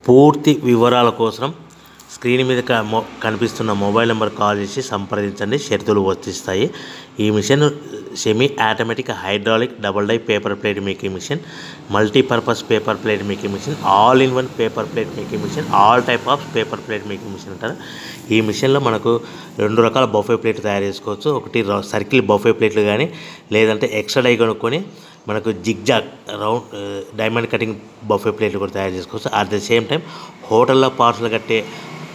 పూర్తి వివరాల కోసం స్క్రీన్ మీద కనిపిస్తున్న మొబైల్ నెంబర్ కాల్ చేసి సంప్రదించండి. షరతులు వర్తిస్తాయి. ఈ machine semi automatic hydraulic double die paper plate making machine, multipurpose paper plate making machine, all in one paper plate making machine, all type of paper plate making machine అంటారు. ఈ మిషన్లో మనకు 2 రకాల బఫే ప్లేట్లు తయారు చేసుకోవచ్చు. ఒకటి సర్కిల్ బఫే ప్లేట్లు కానీ, లేదంటే ఎక్స్ట్రా డై కొనుక్కొని మనకు zigzag round diamond cutting buffet ప్లేట్లు కూడా తయారు చేసుకోవచ్చు. అట్ ద సేమ్ టైం హోటల్లో పార్సల్ కట్టే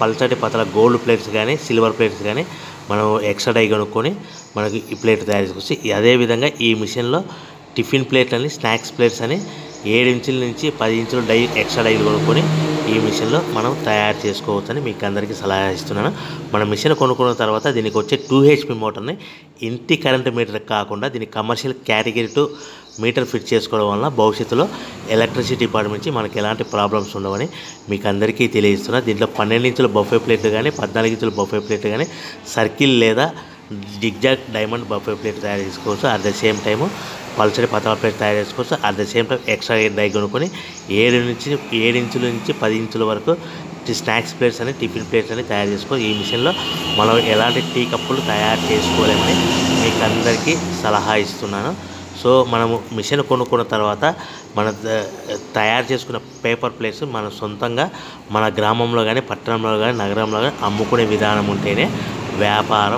పల్చటి పతల గోల్డ్ ప్లేట్స్ కానీ, సిల్వర్ ప్లేట్స్ కానీ మనం ఎక్స్ట్రా డై కొనుక్కొని మనకి ఈ ప్లేట్ తయారు చేసుకోవచ్చు. అదేవిధంగా ఈ మిషన్లో టిఫిన్ ప్లేట్లు అని, స్నాక్స్ ప్లేట్స్ అని 7 ఇంచుల నుంచి 10 ఇంచుల డై ఎక్స్ట్రా డైలు కొనుక్కొని ఈ మిషన్లో మనం తయారు చేసుకోవచ్చని మీకు అందరికీ సలహా ఇస్తున్నాను. మన మిషన్ కొనుక్కున్న తర్వాత దీనికి వచ్చే 2 HP మోటార్ని ఇంటి కరెంట్ మీటర్ కాకుండా దీనికి కమర్షియల్ కేటగిరీ 2 మీటర్ ఫిట్ చేసుకోవడం వల్ల భవిష్యత్తులో ఎలక్ట్రిసిటీ డిపార్ట్మెంట్ నుంచి మనకి ఎలాంటి ప్రాబ్లమ్స్ ఉండవని మీకు అందరికీ తెలియజేస్తున్నా. దీంట్లో 12 ఇంచుల బఫే ప్లేట్లు కానీ, 14 ఇంచుల బఫే ప్లేట్లు కానీ, సర్కిల్ లేదా జిగ్జాగ్ డైమండ్ బఫే ప్లేట్ తయారు చేసుకోవచ్చు. అట్ ద సేమ్ టైము పల్చడి పతల ప్లేట్ తయారు చేసుకోవచ్చు. At the same time extra die కొనుక్కొని 7 ఇంచుల నుంచి 10 ఇంచుల వరకు స్నాక్స్ ప్లేట్స్ అని, టిఫిన్ ప్లేట్స్ అని తయారు చేసుకో. ఈ మిషన్లో మనం ఎలాంటి టీ కప్పులు తయారు చేసుకోలేమని మీకు అందరికీ సలహా ఇస్తున్నాను. సో మనము మిషన్ కొనుక్కున్న తర్వాత మన తయారు చేసుకున్న పేపర్ ప్లేట్స్ మన సొంతంగా మన గ్రామంలో కానీ, పట్టణంలో కానీ, నగరంలో కానీ అమ్ముకునే విధానం ఉంటేనే వ్యాపారం